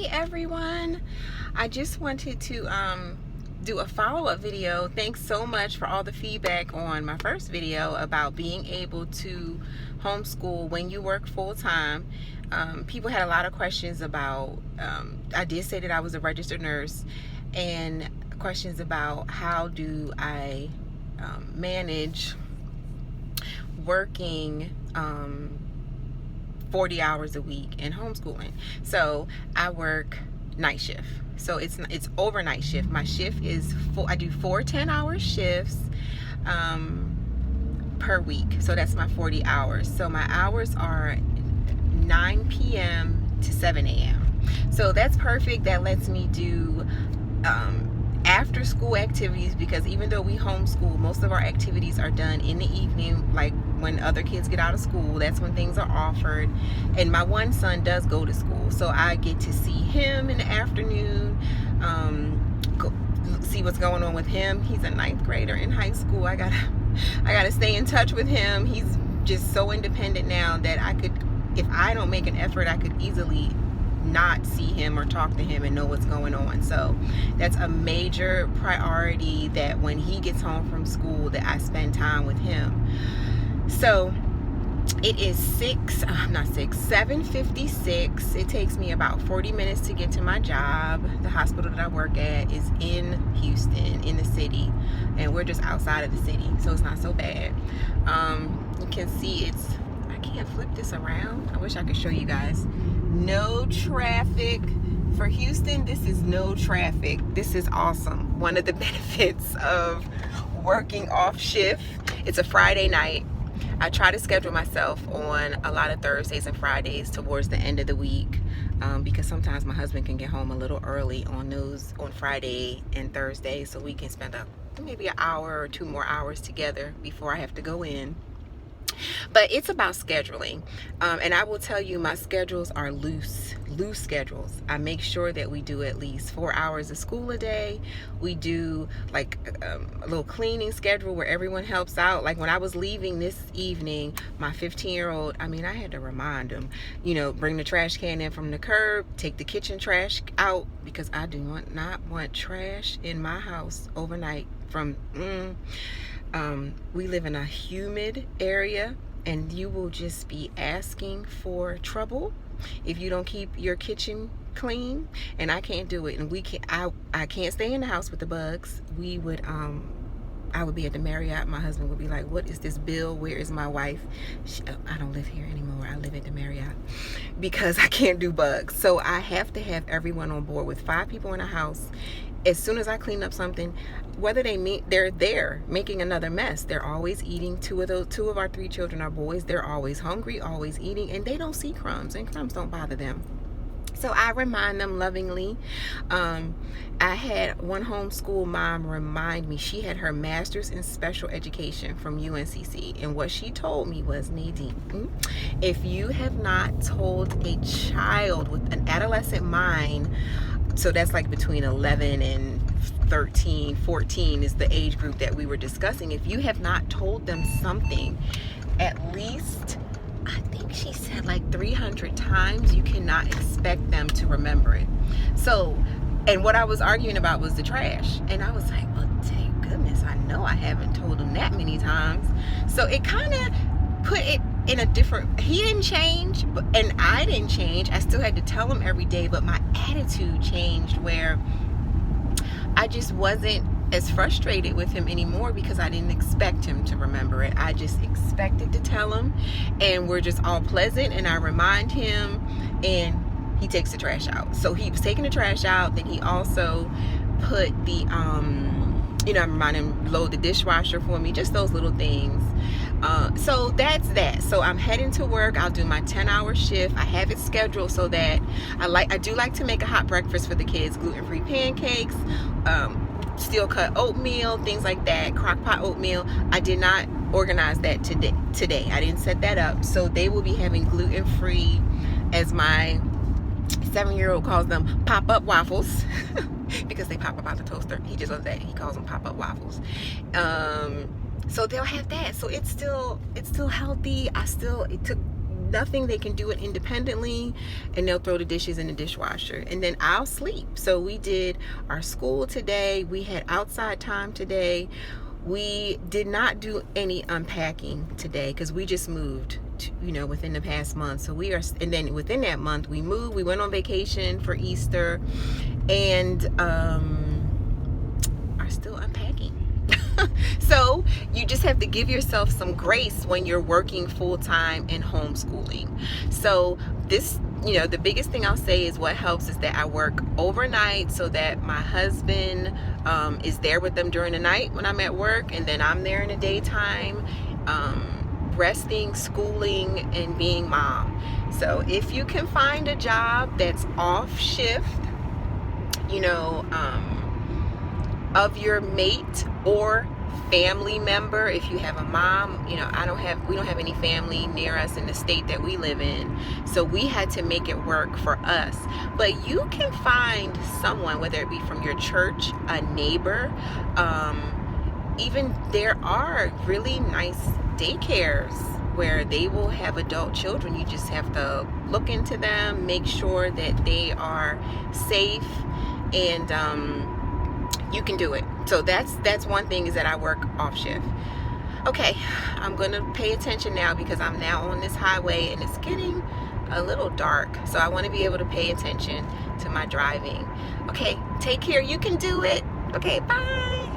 Hey everyone, I just wanted to do a follow-up video. Thanks so much for all the feedback on my first video about being able to homeschool when you work full-time. People had a lot of questions about, I did say that I was a registered nurse, and questions about how do I manage working 40 hours a week and homeschooling. So I work night shift, so it's overnight shift. My shift is I do 4 10-hour shifts per week, so that's my 40 hours. So my hours are 9 p.m. to 7 a.m. so that's perfect. That lets me do after school activities, because even though we homeschool, most of our activities are done in the evening, like when other kids get out of school. That's when things are offered. And my one son does go to school, so I get to see him in the afternoon, go see what's going on with him. He's a 9th grader in high school. I gotta stay in touch with him. He's just so independent now that I could, if I don't make an effort, I could easily not see him or talk to him and know what's going on. So that's a major priority, that when he gets home from school, that I spend time with him. So it is 7:56. It takes me about 40 minutes to get to my job. The hospital that I work at is in Houston, in the city, and we're just outside of the city, so it's not so bad. You can see I can't flip this around. I wish I could show you guys. No traffic for Houston. This is no traffic. This is awesome. One of the benefits of working off shift. It's a Friday night. I try to schedule myself on a lot of Thursdays and Fridays towards the end of the week, because sometimes my husband can get home a little early on Friday and Thursday, so we can spend maybe an hour or 2 more hours together before I have to go in. But it's about scheduling, and I will tell you, my schedules are loose schedules. I make sure that we do at least 4 hours of school a day. We do like a little cleaning schedule where everyone helps out. Like when I was leaving this evening, my 15-year-old, I had to remind him, bring the trash can in from the curb, take the kitchen trash out, because I do not want trash in my house overnight. We live in a humid area, and you will just be asking for trouble if you don't keep your kitchen clean, and I can't do it. And I can't stay in the house with the bugs. I would be at the Marriott. My husband would be like, what is this bill? Where is my wife? I don't live here anymore. I live at the Marriott, because I can't do bugs. So I have to have everyone on board. With 5 people in a house, as soon as I clean up something, whether they're there making another mess, they're always eating. 2 of our 3 children are boys. They're always hungry, always eating, and they don't see crumbs, and crumbs don't bother them. So I remind them lovingly. I had one homeschool mom remind me. She had her master's in special education from UNCC, and what she told me was, Nadine, if you have not told a child with an adolescent mind, so that's like between 11 and 13, 14 is the age group that we were discussing. If you have not told them something at least, I think she said like 300 times, you cannot expect them to remember it. So, and what I was arguing about was the trash. And I was like, well, thank goodness, I know I haven't told him that many times. So it kind of put it in a different, he didn't change, and I didn't change. I still had to tell him every day, but my attitude changed, where I just wasn't as frustrated with him anymore, because I didn't expect him to remember it. I just expected to tell him, and we're just all pleasant, and I remind him, and he takes the trash out. So he was taking the trash out. Then he also put the I remind him load the dishwasher for me, just those little things. So that's that. So I'm heading to work. I'll do my 10-hour shift. I have it scheduled so that I do like to make a hot breakfast for the kids, gluten-free pancakes, steel cut oatmeal, things like that, crock pot oatmeal. I did not organize that today. I didn't set that up. So they will be having gluten-free, as my 7-year-old calls them, pop-up waffles, because they pop up out the toaster. He just loves that. He calls them pop-up waffles. So they'll have that. So it's still healthy. It took nothing. They can do it independently, and they'll throw the dishes in the dishwasher, and then I'll sleep. So we did our school today. We had outside time today. We did not do any unpacking today because we just moved, within the past month. So and then within that month we moved. We went on vacation for Easter, and are still unpacking. So you just have to give yourself some grace when you're working full-time and homeschooling. So this, the biggest thing I'll say is what helps is that I work overnight so that my husband is there with them during the night when I'm at work, and then I'm there in the daytime, resting, schooling, and being mom. So if you can find a job that's off shift, of your mate or family member. If you have a mom, we don't have any family near us in the state that we live in, so we had to make it work for us. But you can find someone, whether it be from your church, a neighbor, even there are really nice daycares where they will have adult children. You just have to look into them, make sure that they are safe, and you can do it. So that's one thing, is that I work off shift. Okay, I'm gonna pay attention now because I'm now on this highway and it's getting a little dark, so I want to be able to pay attention to my driving. Okay, take care. You can do it. Okay, bye.